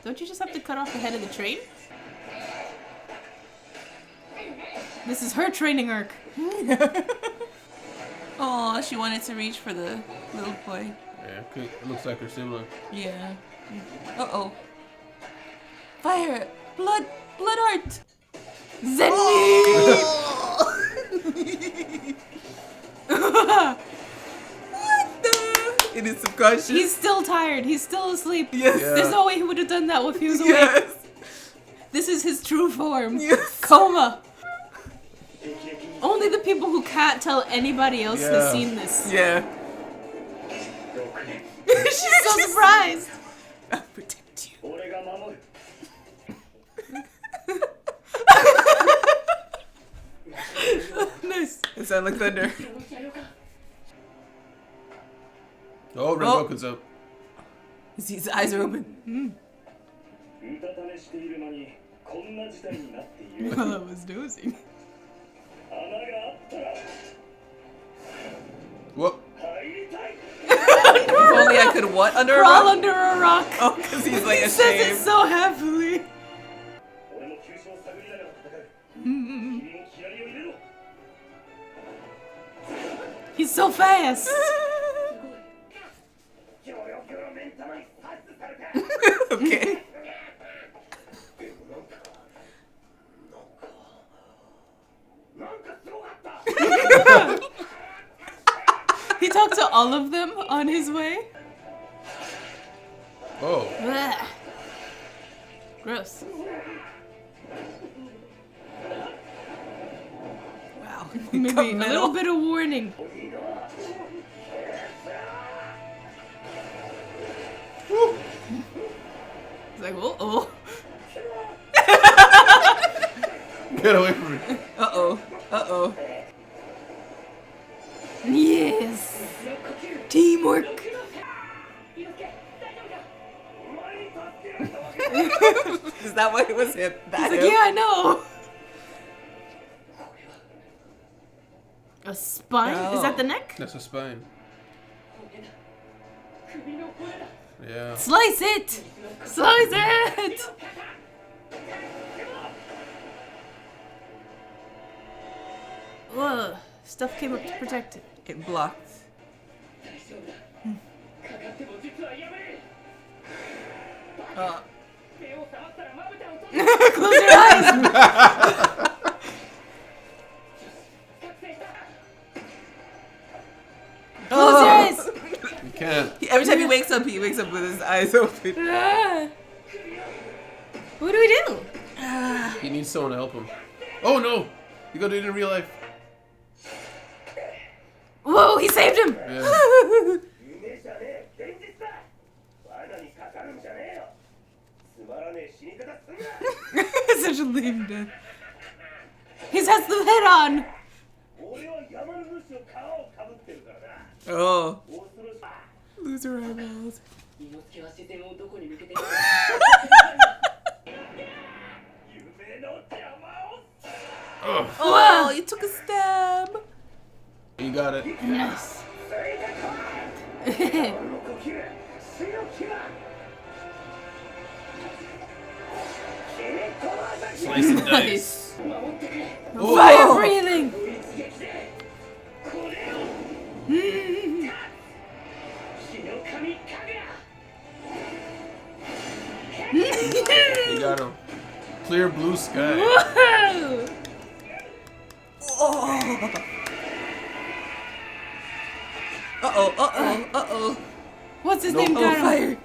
Don't you just have to cut off the head of the train? This is her training arc. Oh, she wanted to reach for the little boy. Yeah, it looks like her sibling. Yeah. Uh-oh. Fire! Blood art! Zenny! What the? It is subconscious. He's still tired. He's still asleep. Yes. Yeah. There's no way he would have done that if he was awake. Yes. This is his true form. Yes. Coma. Only the people who can't tell anybody else has seen this. Yeah. She's so surprised. I'll protect you. Nice. It sounds like thunder. Oh, Red Goku's up. His eyes are open. While I was dozing. Whoop. If only I could what? Under a Crawl rock? under a rock. Oh, because he's like He ashamed. says it so happily. He's so fast. Okay. He talked to all of them on his way. Oh. Blech. Gross. Wow. Maybe a little bit of warning. It's like, oh. Get away from me. Uh-oh. Yes. Teamwork. Is that what it was him? He's like, yeah, I know. A spine? No. Is that the neck? That's a spine. Yeah. Slice it! Slice it! Whoa. Stuff came up to protect it. It blocked. Close your eyes! Close your eyes! You can't. Every time he wakes up with his eyes open. Ah. What do we do? He needs someone to help him. Oh no! You gotta do it in real life. Whoa, he saved him! Yeah. Such a lame death. He has the head on! Oh. Loser eyeballs. Oh, you took a stab. You got it. Yes. Slice and dice. Oh. Fire breathing! You got him. Clear blue sky. Whoa! Oh. Uh-oh. What's his No, name? Got him. Fire.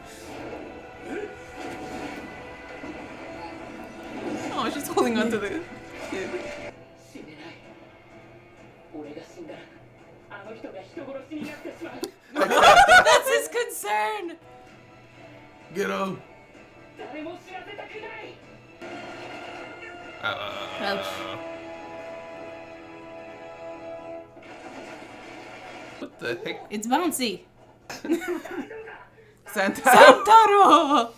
Oh, she's holding on to the kid. That's his concern! Get him. Ouch. What the heck? It's bouncy. Santa. Santaro!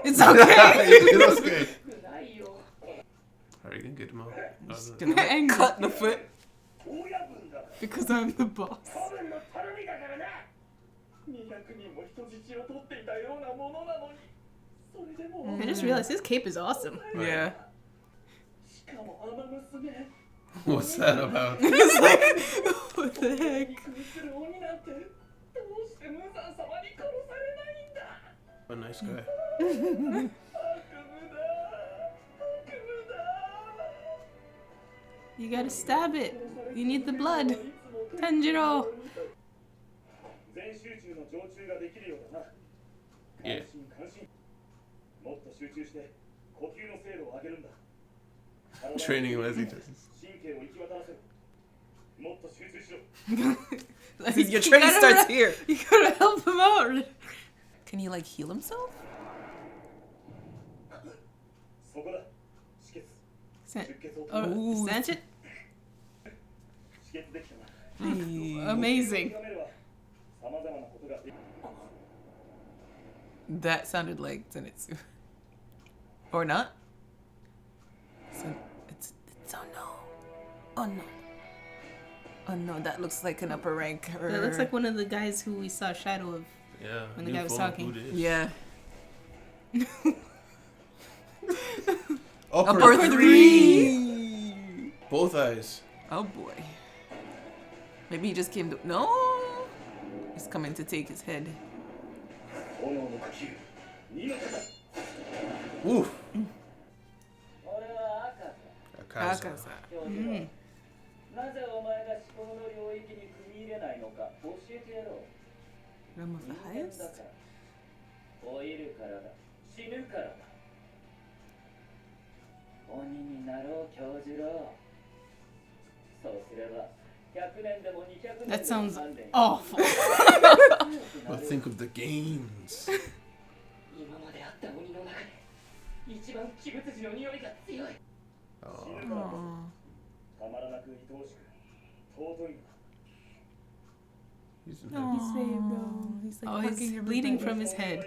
It's okay. It's okay. Alright, you can get him out. Gonna cut the foot. Because I'm the boss. I just realized his cape is awesome. Yeah. What's that about? It's like, what the heck? A nice guy. You gotta stab it. You need the blood. Tanjiro. Yeah. Training him as he does. Like, Your training starts here. You gotta help him out. Can he like heal himself? Ooh. Sanchit? Hey. Amazing. That sounded like Zenitsu. Or not? It's oh no. Oh no. Oh no, that looks like an upper rank. That looks like one of the guys who we saw Shadow of. Yeah. When the new guy was phone, talking. who dis? Yeah. Upper three. Both eyes. Oh boy. Maybe he just came to. No! He's coming to take his head. Oof. Akaza. Akaza. Realm of the highest? That sounds awful. But think of the games. Oh. Aww. He's in Aww. He saved him. He's like Oh, hugging he's bleeding everybody. from his head.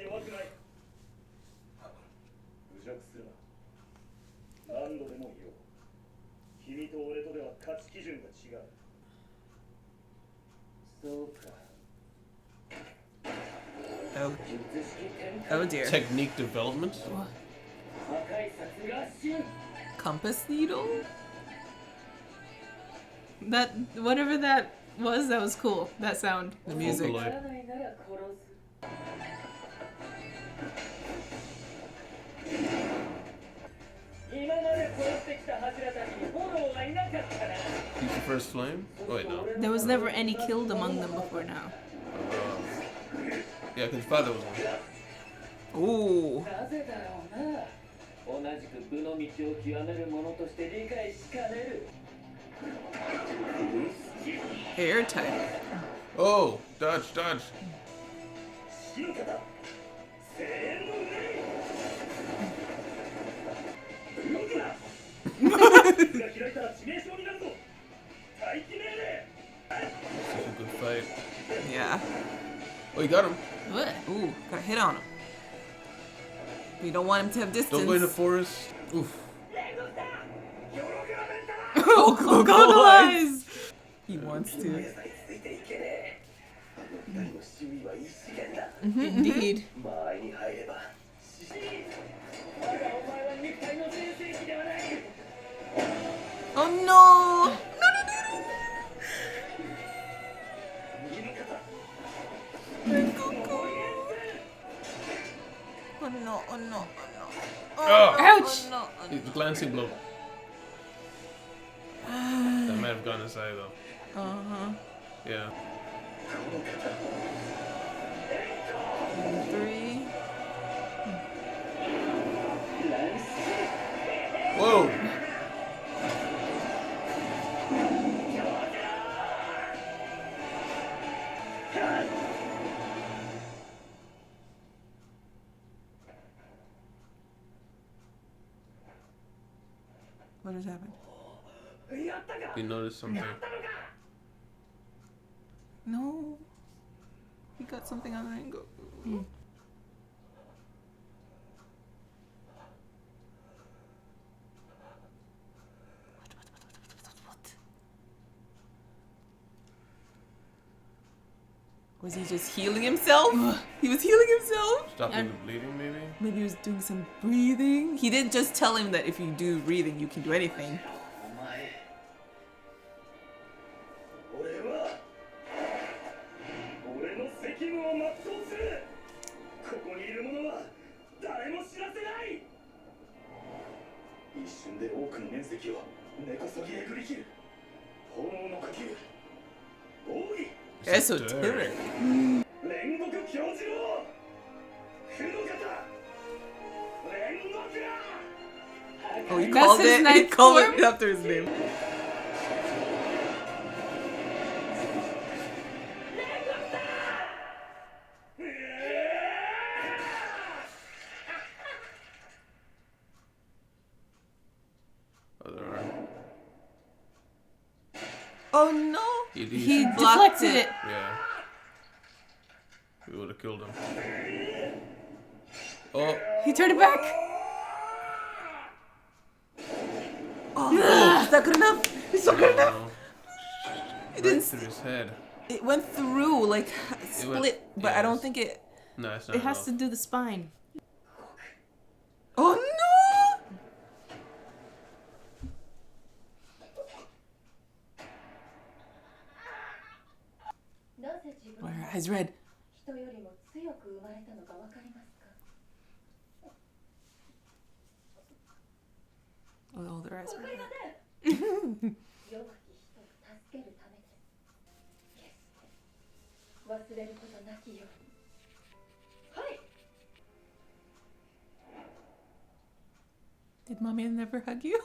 Oh. Oh dear. Technique development. Compass needle? That whatever that was cool. That sound. The music. Vocaloid. He's the first flame? Oh wait, no. There was never any killed among them before now. Yeah, because his father was one. Ooh. Airtight. Oh, dodge, dodge. Such a good fight. Yeah. Oh, you got him. What? Ooh, got a hit on him. We don't want him to have distance. Don't go in the forest. Oof. Oh, goggle eyes! He wants to. Indeed. Oh no! Oh no, oh no, oh no. Oh. Ouch! Oh no, oh no. It's a glancing blow. That might have gone inside though. Uh-huh. Yeah. 3. Whoa! What has happened? You noticed something? No. He got something on Rango. What? Was he just healing himself? He was healing himself? Stopping the bleeding, maybe? Maybe he was doing some breathing? He didn't just tell him that if you do breathing, you can do anything. Esoteric. Oh, he called his it. He ninth called form? it after his name. Other arm. Oh no! He deflected it. Yeah. We would have killed him. Oh. He turned it back. Oh, is that good enough? It's not good enough. It didn't through his head. It went through, like, split, but I don't think it... No, it's not. It has to do the spine. Oh no! Why are her eyes red? Oh, their eyes are red. Did mommy never hug you?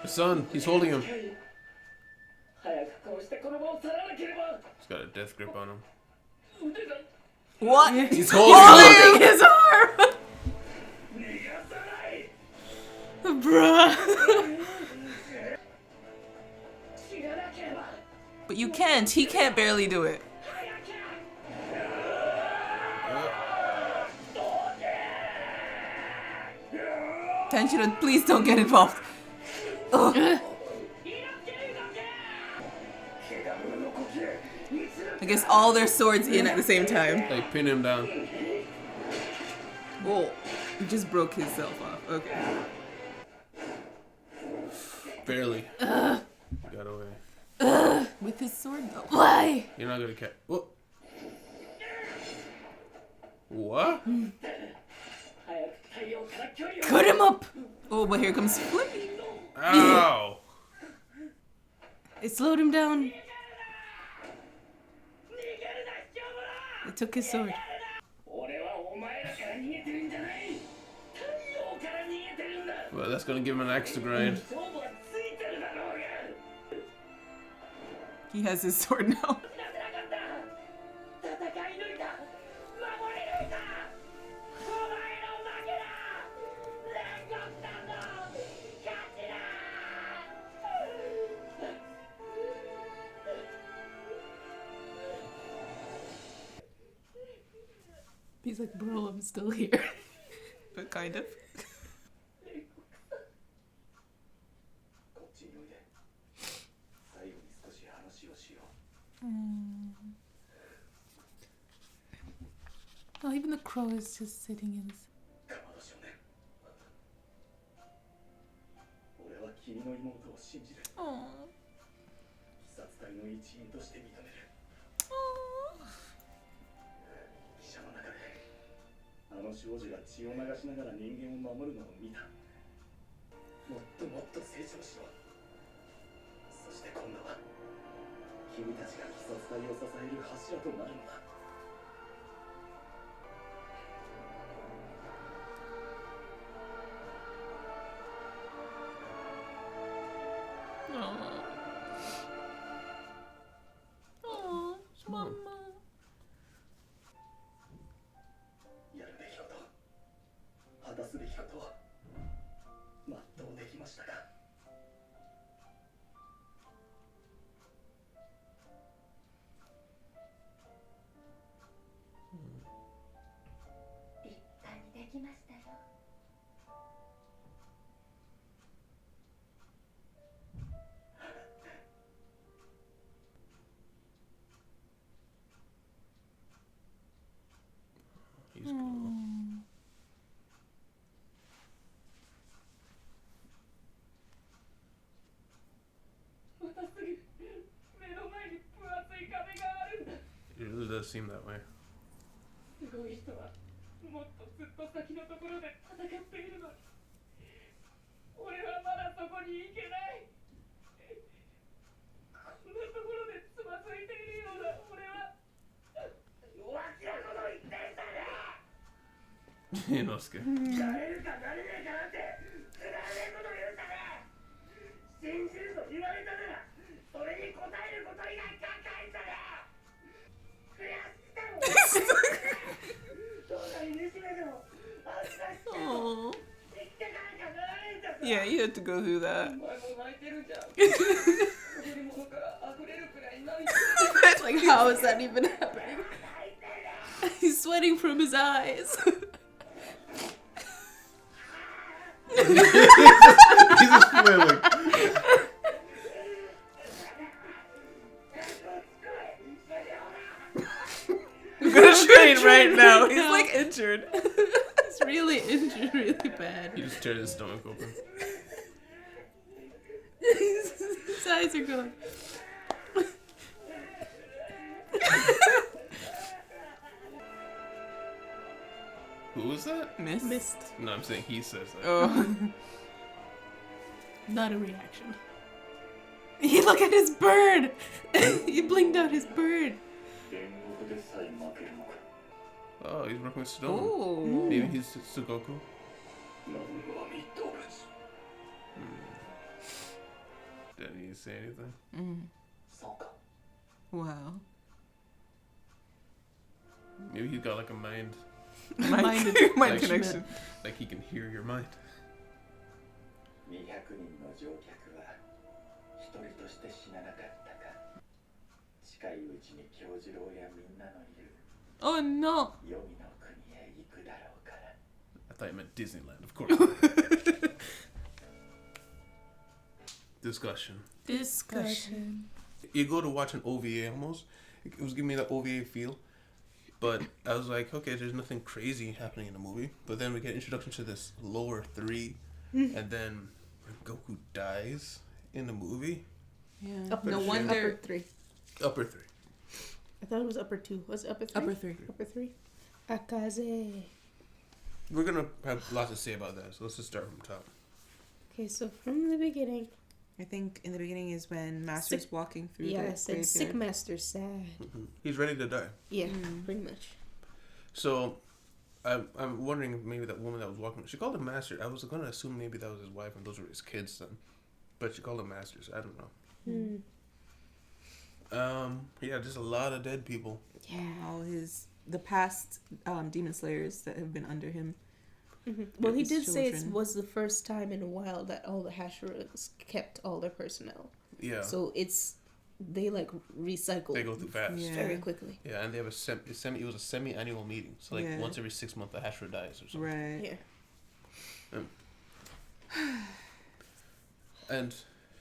His son, he's holding him. He's got a death grip on him. What? He's holding him. His arm! Bruh. But you can't. He can't barely do it. Tenshiro, please don't get involved. Ugh. I guess all their swords in at the same time. They pin him down. Oh, he just broke himself off. Okay. Barely. Got away. With his sword though. Why? You're not gonna catch. What? What? Cut him up. Oh, but here comes Flippy. Ow! It slowed him down. It took his sword. Well, that's gonna give him an axe to grind. He has his sword now. He's like, bro, I'm still here. But kind of. Oh, even the crow is just sitting in his... Aww. He's cool. It really does seem that way. Inosuke. Aww. Yeah, you had to go through that. Like, how is that even happening? He's sweating from his eyes. He's just flailing. I'm gonna train right now. He's like injured. He's really injured, really bad. He just tears his stomach open. His eyes are going. Who was that? Missed. No, I'm saying he says that. Oh. Not a reaction. He look at his bird! He blinked out his bird. Oh, he's working with stone. Oh. Maybe he's Sugoku. Didn't he say anything? Wow. Maybe he's got like a mind. Mind Like, connection. Like he can hear your mind. Oh no. I thought you meant Disneyland, of course. Discussion. You go to watch an OVA almost. It was giving me that OVA feel. But I was like, okay, there's nothing crazy happening in the movie. But then we get introduction to this lower 3. And then Goku dies in the movie. Yeah. Upper No three. wonder. Upper 3. Upper 3. I thought it was upper 2. Was it upper 3? Upper 3. Upper 3. Akaza. We're going to have lots to say about that. So let's just start from top. Okay, so from the beginning. I think in the beginning is when Master's walking through the Yes, and Sick graveyard. Master's sad. He's ready to die. Yeah, pretty much. So I'm wondering if maybe that woman that was walking, she called him Master. I was going to assume maybe that was his wife and those were his kids then. But she called him Masters. I don't know. Yeah, just a lot of dead people. Yeah. All the past demon slayers that have been under him. Well, he his did say it children. was the first time in a while that all the Hashiras kept all their personnel. Yeah. So they like recycle. They go through fast. Yeah. Very quickly. Yeah, and they have it was a semi-annual meeting. So like once every 6 months the Hashira dies or something. Right. Yeah. And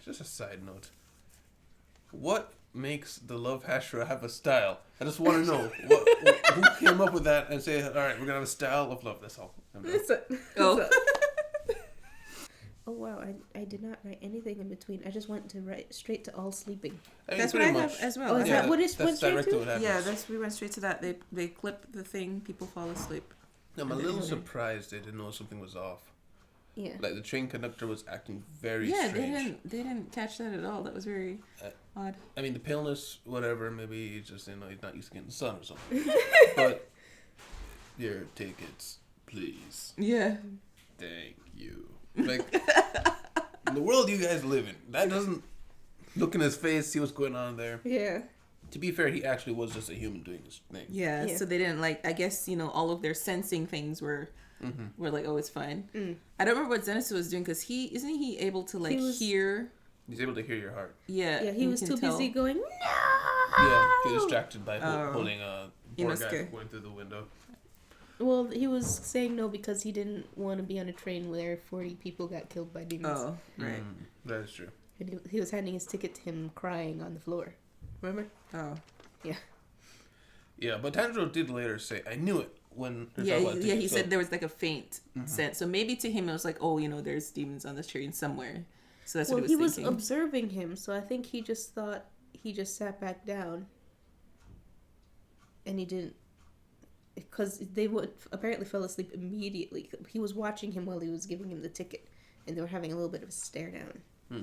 just a side note. What makes the Love Hashira have a style? I just want to know who came up with that and say, all right, we're gonna have a style of love. That's all. Oh. Oh wow! I did not write anything in between. I just went to write straight to all sleeping. I mean, That's what I pretty have much. as well. Oh, is that what it went That's straight directly to? what happens. Yeah, we went straight to that. They clip the thing, people fall asleep. I'm a little surprised they didn't know something was off. Yeah. Like the train conductor was acting very Yeah, strange. they didn't catch that at all. That was very odd. I mean, the paleness, whatever. Maybe he's just he's not used to getting the sun or something. But your tickets, please. Yeah. Thank you. Like in the world you guys live in, that doesn't look in his face, see what's going on there. Yeah. To be fair, he actually was just a human doing this thing. Yeah, Yeah. so they didn't like. I guess all of their sensing things were like, oh, it's fine. I don't remember what Zenitsu was doing because isn't he able to like hear? He's able to hear your heart. Yeah, Yeah, he was too busy going, no! Yeah, he was distracted by holding a poor guy Inosuke. going through the window. Well, he was saying no because he didn't want to be on a train where 40 people got killed by demons. Oh, right. That is true. And he was handing his ticket to him crying on the floor. Remember? Oh, Yeah. Yeah, but Tanjiro did later say, "I knew it." When he said there was like a faint sense. So maybe to him it was like, oh, there's demons on this train somewhere. So that's what he was thinking. was observing him, so I think he just thought he just sat back down. And he didn't, because they apparently fell asleep immediately. He was watching him while he was giving him the ticket, and they were having a little bit of a stare down. I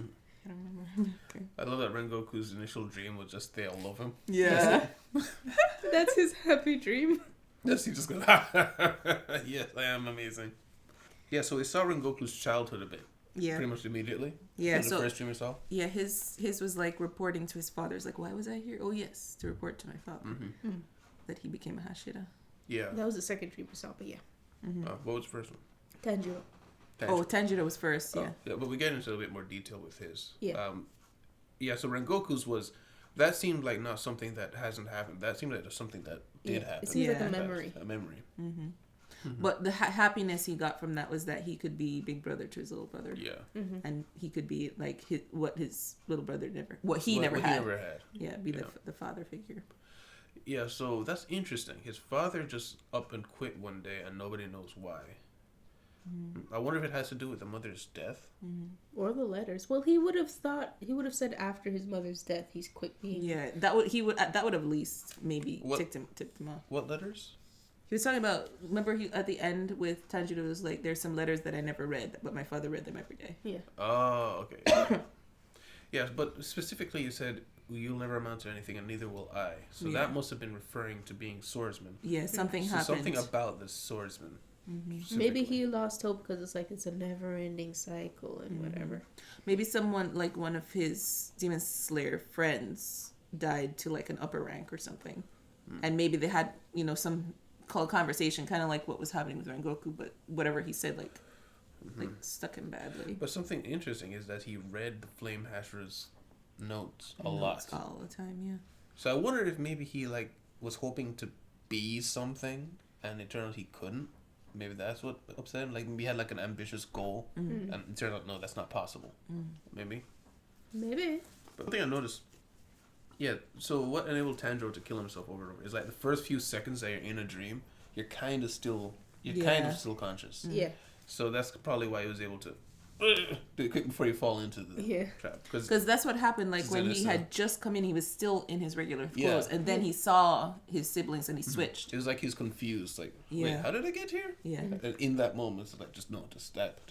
don't remember. Okay. I love that Rengoku's initial dream was just they all love him. Yeah. That's his happy dream. Yes, he just goes, yes, I am amazing. Yeah, so we saw Rengoku's childhood a bit. Yeah. Pretty much immediately. Yeah. In the first dream we saw. Yeah, his was like reporting to his father. It's like, why was I here? Oh yes, to report to my father that he became a Hashira. Yeah. That was the second dream we saw, but yeah. What was the first one? Tanjiro. Oh, Tanjiro was first. Yeah. Yeah, but we get into a bit more detail with his. Yeah. Yeah, so Rengoku's was, that seemed like not something that hasn't happened. That seemed like just something that did happen. It seems like Yeah. a memory. A memory. But the happiness he got from that was that he could be big brother to his little brother. Yeah. And he could be like what his little brother never never He had. never had. Yeah, be the father figure. Yeah, so that's interesting. His father just up and quit one day and nobody knows why. I wonder if it has to do with the mother's death. Or the letters. Well, he would have said after his mother's death he's quit being. Yeah, that would have at least maybe tipped him off. What letters? He was talking about, remember he at the end with Tanjiro was like, there's some letters that I never read, but my father read them every day. Yeah. Oh, okay. Yes, but specifically you said, you'll never amount to anything and neither will I. So that must have been referring to being swordsman. Yeah, something happened. Something about the swordsman. Maybe he lost hope because it's like it's a never-ending cycle and whatever. Maybe someone, like one of his Demon Slayer friends died to like an upper rank or something. And maybe they had, some conversation, kind of like what was happening with Rengoku, but whatever he said, like stuck him badly. But something interesting is that he read the Flame Hashira's notes a lot. All the time, yeah. So I wondered if maybe he was hoping to be something and it turned out he couldn't. Maybe that's what upset him. Like maybe he had like an ambitious goal and it turned out no, that's not possible. Maybe. But one thing I noticed, yeah, so what enabled Tanjiro to kill himself over and over is like the first few seconds that you're in a dream, you're kind of still conscious. Yeah. So that's probably why he was able to do it quick before you fall into the trap. Because that's what happened. Like when he had just come in, he was still in his regular clothes, and then he saw his siblings and he switched. It was like he was confused. Like, wait, how did I get here? Yeah. And in that moment, it's like, just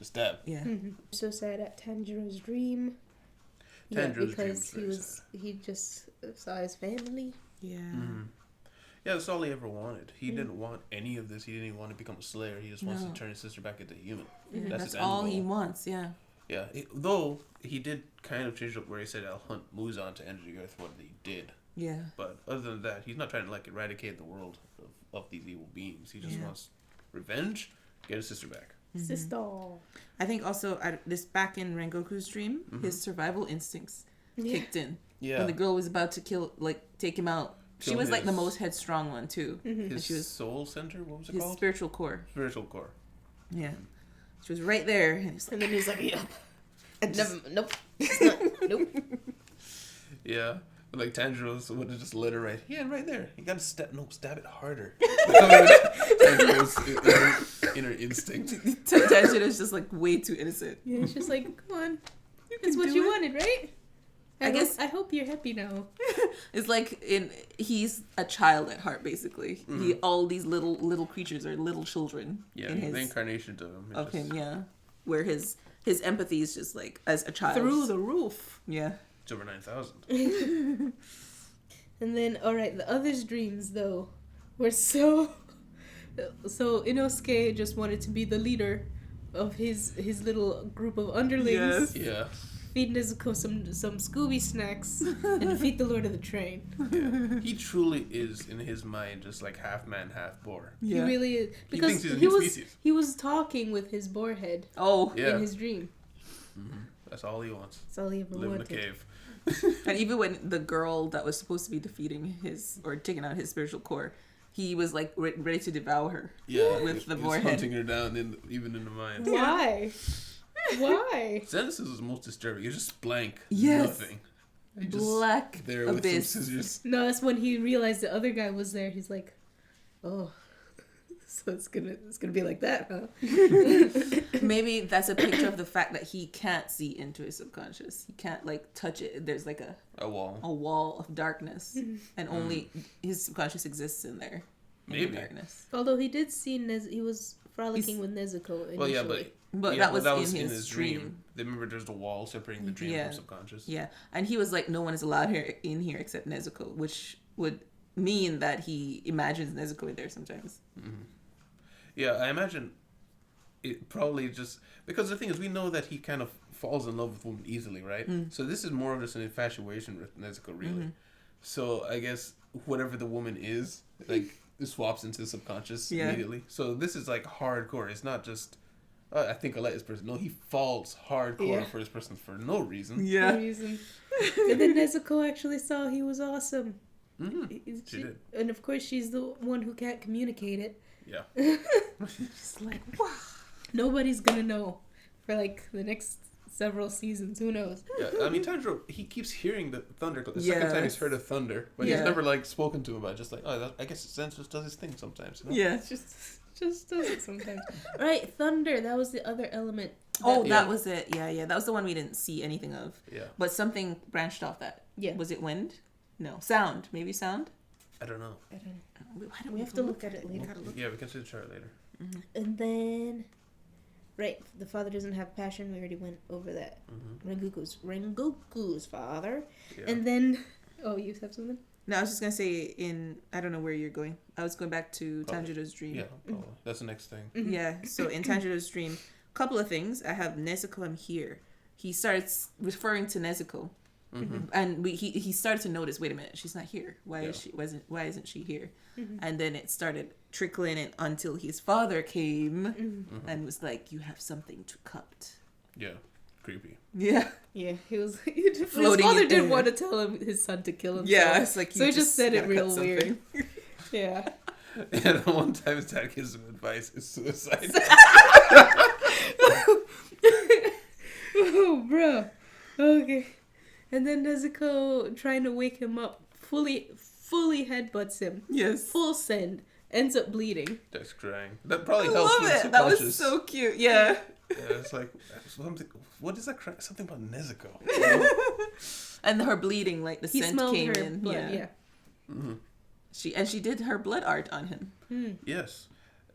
stab. Yeah. So sad at Tanjiro's dream. Tanjiro's because dream was he just saw his family. Yeah. Yeah, that's all he ever wanted. He didn't want any of this. He didn't even want to become a slayer. He just wants to turn his sister back into a human. That's his end all goal. he wants. Yeah. Yeah, though he did kind of change up where he said, "I'll hunt Muzan to enter the earth." What he did. Yeah. But other than that, he's not trying to like eradicate the world of these evil beings. He just wants revenge, get his sister back. Sister. I think also this back in Rengoku's dream, his survival instincts kicked in. Yeah. When the girl was about to take him out. She was like the his- most headstrong one too. His she was soul center. What was it his called? spiritual core. Spiritual core. Yeah. She was right there. And he's like, And then he's like, yeah. Nope. Nope. Yeah. But like Tanjiro would have just let her right. Yeah, right there. You gotta stab it harder. Tanjiro's inner instinct. Tanjiro's just like way too innocent. Yeah, it's just like, come on. That's what you wanted, right? I guess I hope you're happy now. It's like he's a child at heart, basically. All these little creatures are little children. Yeah, in the incarnation to him. of him, yeah. Where his empathy is just like as a child. Through the roof. Yeah. It's over 9,000. And then, alright, the others' dreams, though, were so Inosuke just wanted to be the leader of his little group of underlings. Yes. Yeah. feed Nezuko some Scooby snacks and defeat the Lord of the Train. Yeah. He truly is, in his mind, just like half man, half boar. He really is. He Because thinks he's a new species. he was talking with his boar head Oh, Yeah. in his dream. Mm-hmm. That's all he wants. That's all he ever Live in a wanted. cave. and even when the girl that was supposed to be defeating his or taking out his spiritual core, he was like ready to devour her. Yeah, with the he's boar head. hunting her down, even in the mind. Why? Why? Genesis is the most disturbing. It's just blank. Yes. Nothing. He just Black there with abyss. some scissors. No, that's when he realized the other guy was there. He's like, oh, so it's gonna be like that, huh? Maybe that's a picture of the fact that he can't see into his subconscious. He can't like touch it. There's like A wall. a wall of darkness, and only his subconscious exists in there. In the Maybe. darkness. Although he did see he was frolicking with Nezuko initially. Well, yeah, But yeah, that was in his dream. Remember, there's the wall separating the dream from subconscious. Yeah, and he was like, no one is allowed in here except Nezuko, which would mean that he imagines Nezuko in there sometimes. Mm-hmm. Yeah, I imagine it probably just because the thing is, we know that he kind of falls in love with women easily, right? So this is more of just an infatuation with Nezuko, really. So I guess whatever the woman is, like, it swaps into his subconscious immediately. So this is like hardcore. It's not just I think I like this person. No, he falls hardcore for this person for no reason. Yeah. No reason. And then Nezuko actually saw he was awesome. Mm-hmm. She did. And of course, she's the one who can't communicate it. Yeah. Just like, wow. Nobody's gonna know for like the next several seasons. Who knows? Yeah, I mean, Tanjiro, he keeps hearing the thunder. The second time he's heard of thunder, but he's never like spoken to him about it. Just like, oh, I guess Zen just does his thing sometimes. You know? Yeah. It's just does it sometimes. Right, thunder. That was the other element. That was it. Yeah. That was the one we didn't see anything of. Yeah. But something branched off that. Yeah. Was it wind? No. Sound. Maybe sound? I don't know. I don't know. Why don't We have to look at it later. Yeah, we can see the chart later. And then, right, the father doesn't have passion. We already went over that. Rengoku's father. Yeah. And then, oh, you have something? No, I was just going to say I don't know where you're going. I was going back to Tanjiro's dream. Yeah, probably. That's the next thing. Yeah, so in Tanjiro's dream, couple of things. I have Nezuko, I'm here. He starts referring to Nezuko. And he started to notice, wait a minute, she's not here. Why isn't she here? And then it started trickling in until his father came and was like, you have something to cut. Yeah, creepy. Yeah. Yeah, he was. His Floating father in did air. want to tell him his son to kill himself. Yeah, it's like so he just said it gotta real cut weird. something. Yeah. And one time his dad gives him advice, is suicide. Oh, bro. Okay. And then Nezuko, trying to wake him up, fully headbutts him. Yes. Full send. Ends up bleeding. That's crying. That probably I helps love with it. That was subconscious. so cute. Yeah. Yeah, it's like, what is that cry? Something about Nezuko. And her bleeding, like the He scent smelled came her in. blood, yeah. Mm-hmm. She did her blood art on him. Yes.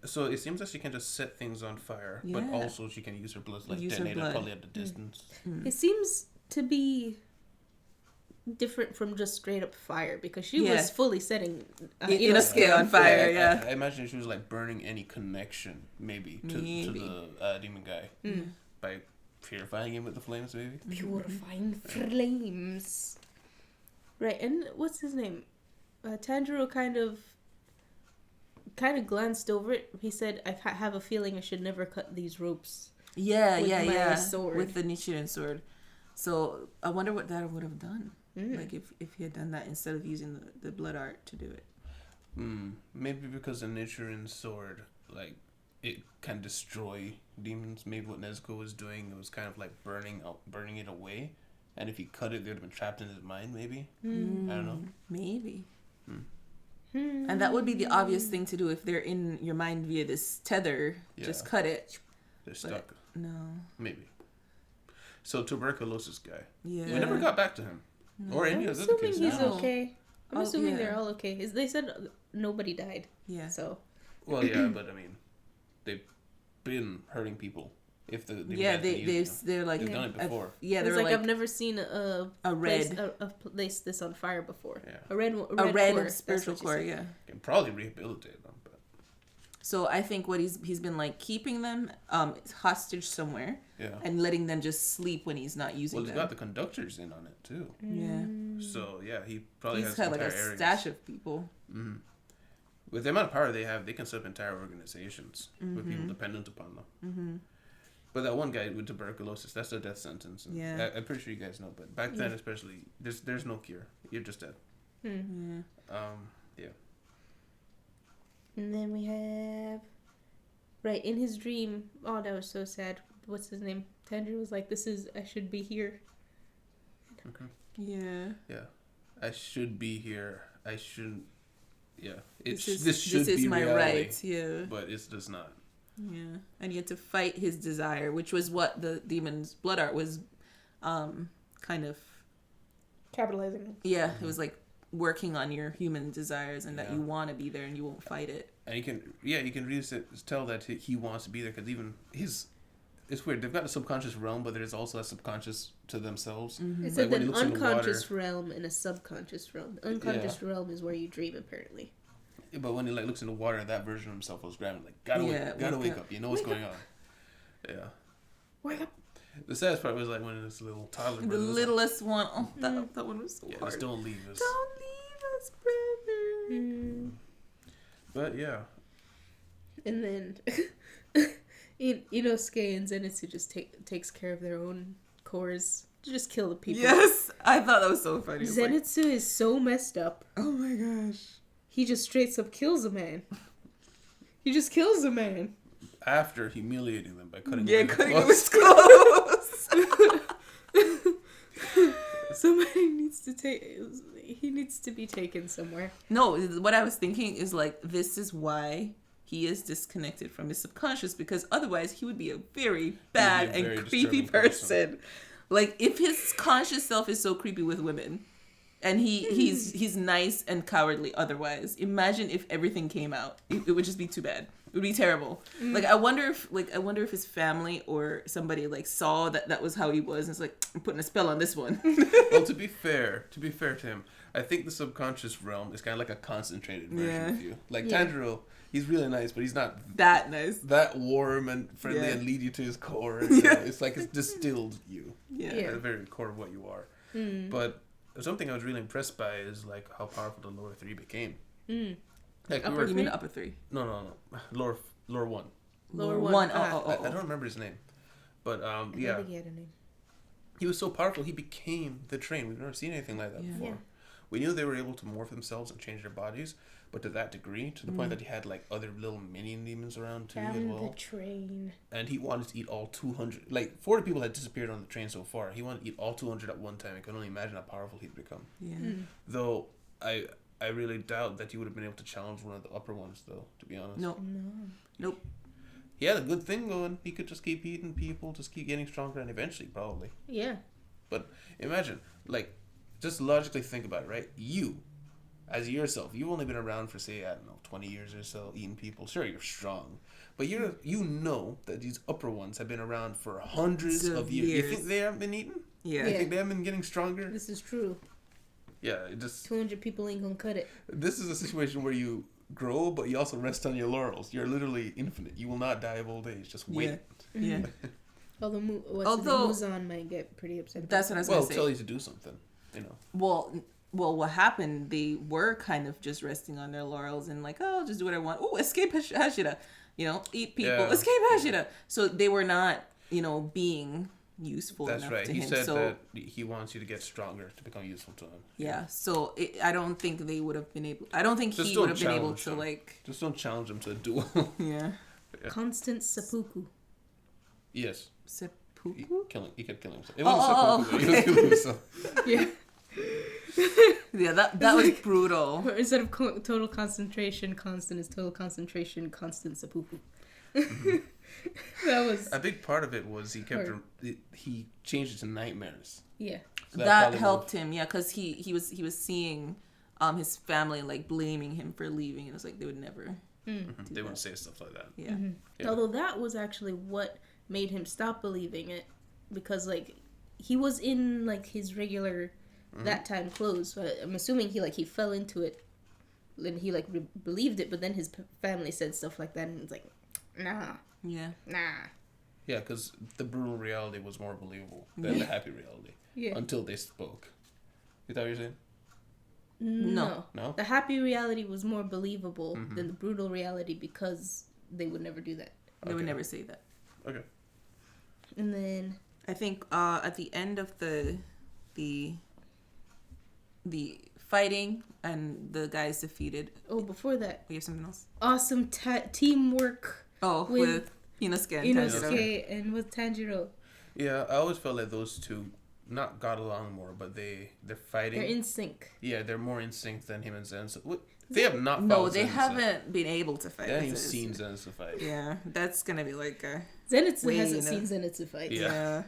So it seems that she can just set things on fire, but Yeah. also she can use her blood like Use her detonate it blood. probably at the distance. It seems to be different from just straight up fire because she Yeah. was fully setting Inosuke on fire. Yeah. I imagine she was like burning any connection, maybe to the demon guy by purifying him with the flames, maybe. Purifying flames. Right, and what's his name? Tanjiro kind of glanced over it. He said, I have a feeling I should never cut these ropes. Yeah, With my yeah. sword. With the Nichiren sword. So I wonder what that would have done. Like if he had done that instead of using the blood art to do it. Maybe because the Nichiren sword, like, it can destroy demons. Maybe what Nezuko was doing, it was kind of like burning it away. And if he cut it, they would have been trapped in his mind, maybe. I don't know. Maybe. And that would be the obvious thing to do if they're in your mind via this tether. Yeah. Just cut it. They're stuck. No. Maybe. So tuberculosis guy. Yeah. We never got back to him. Or any I'm of the other assuming cases. he's No. okay. I'm Oh, assuming yeah. they're all okay. They said nobody died. Yeah. So. Well, yeah, but I mean, they've been hurting people. If the Yeah, they're like they've done it before. Yeah, It's they're like like I've never seen a place this on fire before. Yeah. A red a red core, spiritual that's what core. you said. Yeah. Can probably rehabilitate them, but So I think what he's been like keeping them hostage somewhere and letting them just sleep when he's not using Well, them. he's got the conductors in on it too. Yeah. So yeah, he probably He's has got like a entire stash of people. Mm-hmm. With the amount of power they have, they can set up entire organizations with people dependent upon them. Mm-hmm. But that one guy with tuberculosis, that's a death sentence. And Yeah. I'm pretty sure you guys know, but back then especially, there's no cure. You're just dead. Yeah. Yeah. And then we have, right, in his dream, oh, that was so sad. What's his name? Tanjiro was like, I should be here. Yeah. Yeah. I should be here. I shouldn't. Yeah. This should is be my reality, right. Yeah. but it does not. Yeah. And you had to fight his desire, which was what the demon's blood art was kind of Capitalizing. Yeah, it was like working on your human desires and that you want to be there and you won't fight it. And you can really tell that he wants to be there because even it's weird. They've got a subconscious realm, but there's also a subconscious to themselves. Mm-hmm. It's like an unconscious realm and a subconscious realm. The unconscious realm is where you dream, apparently. Yeah, but when he looks in the water, that version of himself was grabbing gotta wake up. You know what's going on. Yeah. Wake up. The saddest part was when this little toddler. The littlest one. Oh, that one was so hard. Just don't leave us. Don't leave us, brother. Mm. But yeah. And then Inosuke and Zenitsu just takes care of their own cores. Just kill the people. Yes, I thought that was so funny. Zenitsu is so messed up. Oh my gosh. He just straight up kills a man. He just kills a man. After humiliating them by cutting his clothes. Somebody needs to he needs to be taken somewhere. No, what I was thinking is this is why he is disconnected from his subconscious, because otherwise he would be a very bad and creepy person. Like, if his conscious self is so creepy with women and he's nice and cowardly otherwise, imagine if everything came out. It would just be too bad. It would be terrible. Like, I wonder if his family or somebody saw that was how he was, and it's like, I'm putting a spell on this one. Well, to be fair to him, I think the subconscious realm is kind of like a concentrated version of you. Like Tanjiro, he's really nice, but he's not that nice, that warm and friendly and lead you to his core. It's like it's distilled you at the very core of what you are. But something I was really impressed by is how powerful the lower three became. You mean the upper three? No. Lower one. Lower one. I don't remember his name, but I think he had a name. He was so powerful. He became the train. We've never seen anything like that before. We knew they were able to morph themselves and change their bodies, but to that degree, to the point that he had other little minion demons around too as well. The train. And he wanted to eat all 200. 40 people had disappeared on the train so far. He wanted to eat all 200 at one time. I can only imagine how powerful he'd become. Yeah. Though I really doubt that he would have been able to challenge one of the upper ones, though, to be honest. Nope. He had a good thing going. He could just keep eating people, just keep getting stronger, and eventually, probably. Yeah. But imagine, just logically think about it, right? You, as yourself, you've only been around for, say, 20 years or so, eating people. Sure, you're strong. But you know that these upper ones have been around for hundreds of years. You think they haven't been eating? Yeah. You think they haven't been getting stronger? This is true. Yeah, it just... 200 people ain't gonna cut it. This is a situation where you grow, but you also rest on your laurels. You're literally infinite. You will not die of old age. Just wait. Yeah. Although Muzan might get pretty upset. That's what I was going to say. Tell you to do something, Well, what happened, they were kind of just resting on their laurels and I'll just do what I want. Oh, escape Hashira. Eat people. Escape Hashira. So they were not, being useful enough to him. That's right. He said that he wants you to get stronger to become useful to him. Yeah. So I don't think they would have been able... I don't think he would have been able to, Just don't challenge him to a duel. Yeah. Constant seppuku. Yes. Seppuku? He kept killing himself. It wasn't seppuku. He was killing himself. Yeah. Yeah, that was brutal. Instead of total concentration, constant is total concentration, constant seppuku. That was a big part of it. Was he changed it to nightmares. Yeah, so that helped him. Yeah, because he was seeing his family blaming him for leaving, and it was they would never. They wouldn't say stuff like that. Yeah. Yeah. Although that was actually what made him stop believing it, because he was in his regular that time clothes. But I'm assuming he fell into it and he like believed it, but then his family said stuff like that, and it's like, nah, Yeah. Yeah, because the brutal reality was more believable than the happy reality. Yeah. Until they spoke. Is that what you're saying? No. No? The happy reality was more believable than the brutal reality because they would never do that. They would never say that. Okay. And then I think at the end of the fighting and the guys defeated. before that, We have something else. awesome teamwork. Oh, with Inosuke and Tanjiro. Inosuke and with Tanjiro. Yeah, I always felt like those two not got along more, but they're fighting. They're in sync. Yeah, they're more in sync than him and Zenitsu. They have not. No, fought they Zenitsu. haven't been able to fight. They haven't with even Zenitsu. seen Zenitsu fight. Yeah, that's gonna be like a Zenitsu Wait, hasn't no. seen Zenitsu fight. Yeah.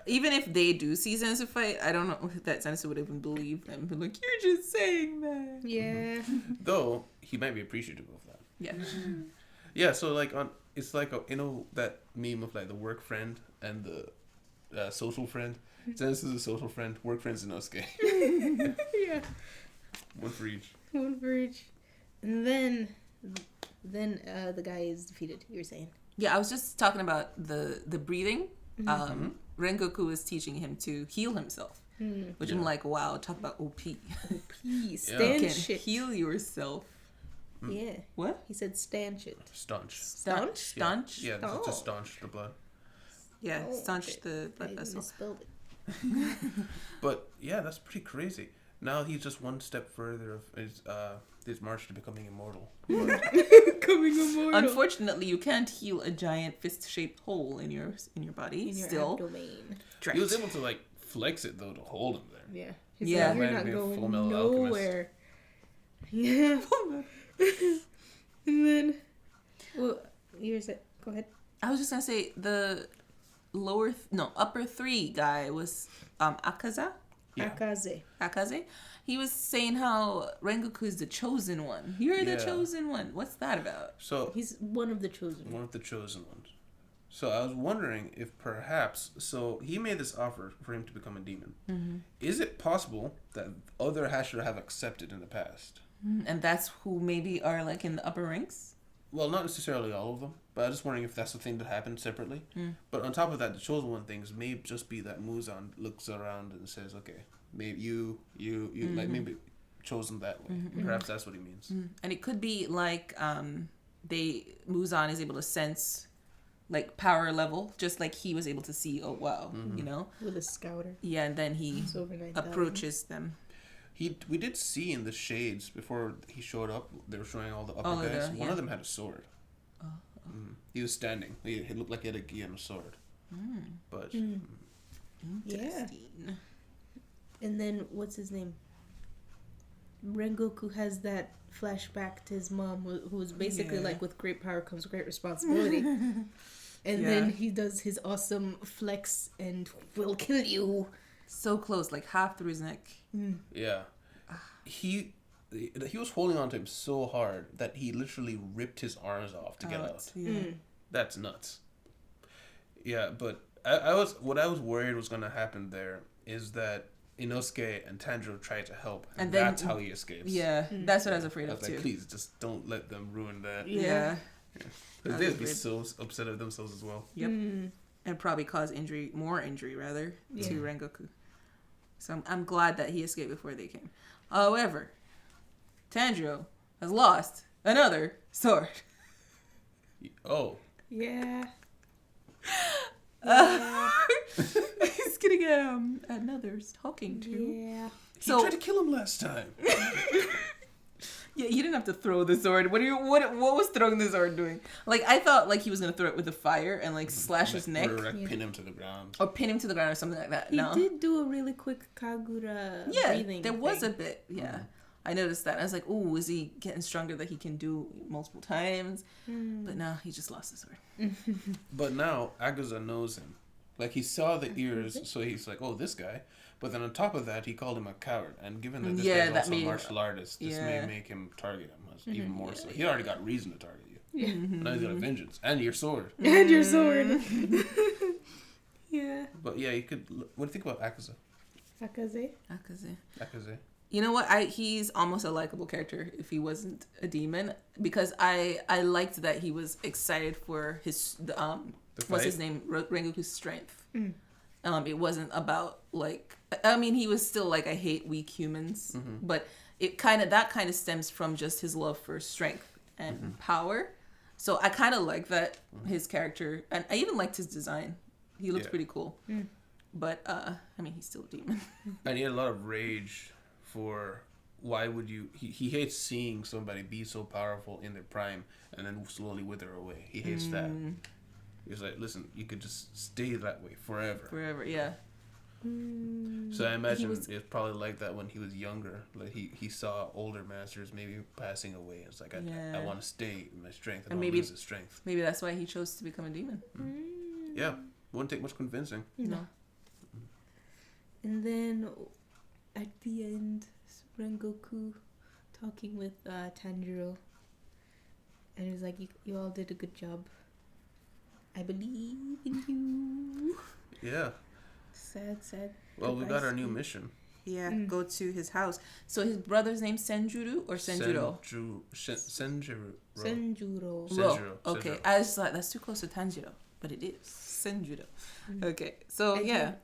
Even if they do see Zenitsu fight, I don't know that Zenitsu would even believe them. Be like, you're just saying that. Yeah. Though he might be appreciative of that. Yeah. Yeah, so like it's like that meme of like the work friend and the social friend. Zenitsu's a social friend. Work friend's Inosuke. Yeah. One for each. One for each. And then the guy is defeated. You were saying. Yeah, I was just talking about the breathing. Rengoku is teaching him to heal himself, which I'm like, wow, talk about OP. Please Yeah. stand You can shit. heal yourself. Yeah. What? He said stand shit. Staunch. Staunch? Staunch? Yeah, Oh. to staunch the blood. Yeah, Oh, staunch okay. the blood I vessel. misspelled it. But yeah, that's pretty crazy. Now he's just one step further of his march to becoming immortal. Coming immortal. Unfortunately, you can't heal a giant fist-shaped hole in your body. In your Still, abdomen. He was able to like flex it though to hold him there. Yeah. He's Yeah. like, you're Reminded not me of going Fullmetal Alchemist. nowhere. Yeah. And then, well, yours. Go ahead. I was just gonna say the upper three guy was Akaza. Yeah. Akaze. He was saying how Rengoku is the chosen one. You're the Yeah. chosen one. What's that about? So He's one of the chosen. one of the chosen ones. So I was wondering if perhaps he made this offer for him to become a demon. Is it possible that other Hashira have accepted in the past? And that's who maybe are like in the upper ranks. Well, not necessarily all of them, but I was just wondering if that's the thing that happened separately. But on top of that, the chosen one things may just be that Muzan looks around and says, "Okay, maybe you like maybe chosen that way." Perhaps that's what he means. And it could be like Muzan is able to sense like power level, just like he was able to see. Oh wow, you know. With a scouter. Yeah, and then he It's over 9,000. approaches them. We did see in the shades before he showed up. They were showing all the upper All of guys. the- One yeah. of them had a sword. He was standing. He looked like he had a gi and a sword. But Yeah. Interesting. And then, what's his name? Rengoku has that flashback to his mom, who was basically Yeah. like, with great power comes great responsibility. And Yeah. then he does his awesome flex and will kill you. So close, like half through his neck. yeah, he was holding on to him so hard that he literally ripped his arms off to get out. Yeah. That's nuts. Yeah, but I was worried was gonna happen there is that Inosuke and Tanjiro tried to help, and then- that's how he escapes. Yeah, that's what I was afraid I of was like, too. please, just don't let them ruin that. Yeah. Because I they'd was be afraid. so upset of themselves as well. Yep. And probably cause more injury rather, Yeah. to Rengoku. So I'm glad that he escaped before they came. However, Tanjiro has lost another sword. Oh, Yeah. He's gonna get another talking to. Yeah. he So- tried to kill him last time. Yeah, you didn't have to throw the sword. What was throwing the sword doing? Like I thought, like he was gonna throw it with the fire and like slash his neck Or like Yeah. pin him to the ground. or pin him to the ground or something like that. He No. did do a really quick Kagura Yeah, breathing there was a thing. bit. Yeah, I noticed that. I was like, "Oh, is he getting stronger that he can do multiple times?" But no, he just lost the sword. But now Akaza knows him. Like he saw the ears, so he's like, "Oh, this guy." But then on top of that, he called him a coward. And given that this Yeah, guy's that also made- a martial artist, this yeah. may make him target him even more so. He already got reason to target you. Now he's got a vengeance and your sword. And your sword. Yeah. But yeah, you could. What do you think about Akaza? Akaze. Akaze. Akaze. You know what? He's almost a likable character if he wasn't a demon, because I liked that he was excited for his what's his name, Rengoku's strength. It wasn't about like, I mean, he was still like, I hate weak humans, but it kind of stems from just his love for strength and power. So I kind of like that his character, and I even liked his design. He looked pretty cool. But I mean, he's still a demon. And he had a lot of rage for why would you. He hates seeing somebody be so powerful in their prime and then slowly wither away. He hates that. He's like, listen, you could just stay that way forever. Forever, yeah. So I imagine it's probably like that when he was younger. Like he saw older masters maybe passing away. It's like, I want to stay in my strength. I don't lose his strength. Maybe that's why he chose to become a demon. Yeah. Wouldn't take much convincing. No. And then at the end, Rengoku talking with Tanjiro. And he was like, you all did a good job. I believe in you. Yeah. Sad. Well, we got our new mission. Yeah, go to his house. So his brother's name's Senjuro or Senjuro? Senjuro. Okay, I just thought that's too close to Tanjiro, but it is Senjuro. Okay, so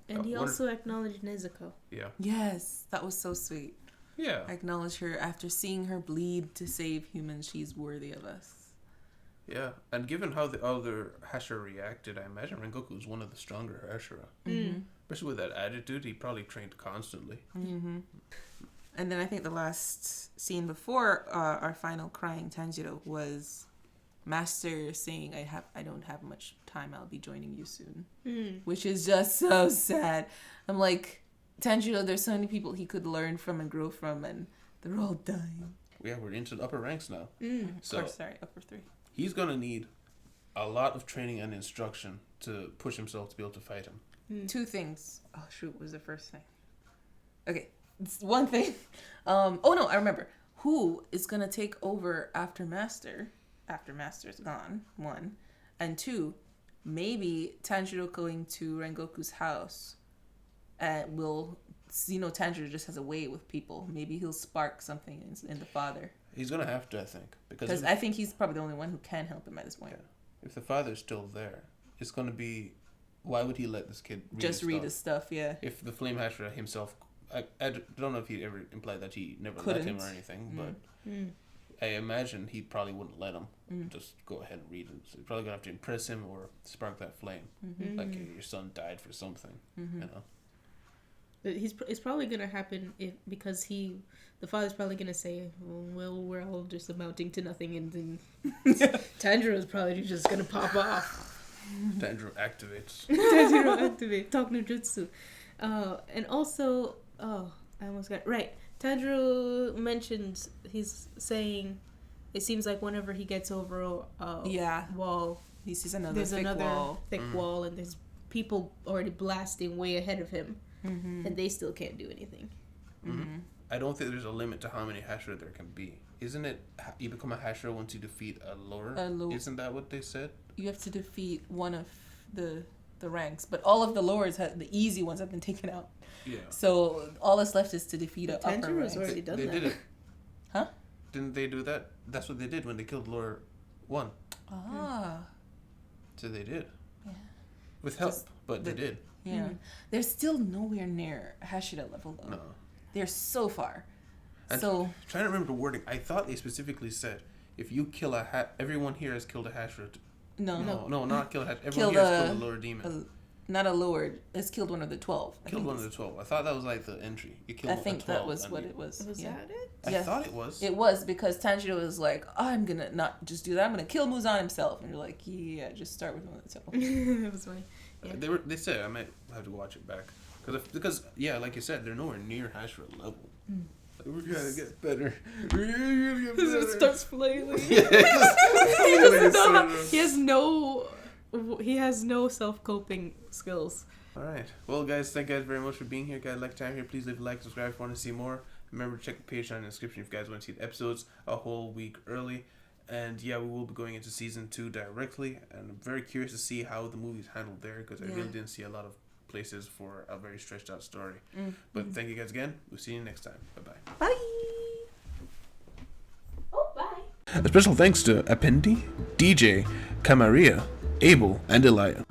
And he also acknowledged Nezuko. Yeah. Yes, that was so sweet. Yeah. I acknowledge her after seeing her bleed to save humans. She's worthy of us. Yeah, and given how the other Hashira reacted, I imagine Rengoku is one of the stronger Hashira. Especially with that attitude, he probably trained constantly. And then I think the last scene before our final crying Tanjiro was Master saying, I don't have much time, I'll be joining you soon. Which is just so sad. I'm like, Tanjiro, there's so many people he could learn from and grow from, and they're all dying. Yeah, we're into the upper ranks now. Upper 3. He's going to need a lot of training and instruction to push himself to be able to fight him. 2 things. Oh, shoot, what was the first thing? Okay, it's one thing. I remember. Who is going to take over after Master's gone, 1. And 2, maybe Tanjiro going to Rengoku's house will... Tanjiro just has a way with people. Maybe he'll spark something in the father. He's going to have to, I think. Because I think he's probably the only one who can help him at this point. Yeah. If the father's still there, it's going to be... Why would he let this kid read his stuff? Yeah. If the Flame Hashira himself... I don't know if he ever implied that he never let him or anything, but I imagine he probably wouldn't let him just go ahead and read it. So you're probably going to have to impress him or spark that flame. Like, your son died for something, you know? But it's probably gonna happen because the father's probably gonna say, well, we're all just amounting to nothing, and then Tanjiro's probably just gonna pop off. Tanjiro activates. Talk no jutsu. And also, I almost got right. Tanjiro mentions he's saying, it seems like whenever he gets over a wall, he sees another thick wall, and there's people already blasting way ahead of him. And they still can't do anything. I don't think there's a limit to how many Hashira there can be. Isn't it you become a Hashira once you defeat a lower? Isn't that what they said? You have to defeat one of the ranks, but all of the lowers, the easy ones, have been taken out. Yeah. So all that's left is to defeat a upper rank. Already done they that. did it. Huh? Didn't they do that? That's what they did when they killed lower 1. So they did. Yeah. With help, but they did. Yeah. They're still nowhere near Hashira level, though. No. They're so far. I'm trying to remember the wording. I thought they specifically said, if you kill everyone here has killed a Hashira. No, not kill a Hashira. Everyone here has killed a lower demon. Not a lower. It's killed one of the 12. Killed one of the 12. I thought that was like the entry. You killed. I think that was what it was. Was that it? I thought it was. It was because Tanjiro was like, I'm gonna not just do that. I'm gonna kill Muzan himself, and you're like, yeah, just start with one of the 12. It was funny. Yeah. They said I might have to watch it back because like you said, they're nowhere near Hashira level. Like, we're gonna get better. It starts flailing. He has no self-coping skills. All right. Well, guys, thank you guys very much for being here. Guys, like time here. Please leave a like, subscribe if you want to see more. Remember to check the page in the description if you guys want to see the episodes a whole week early. And yeah, we will be going into season 2 directly. And I'm very curious to see how the movie's handled there because I really didn't see a lot of places for a very stretched out story. But thank you guys again. We'll see you next time. Bye-bye. Bye. Oh, bye. A special thanks to Apendi, DJ, Camaria, Abel, and Elia.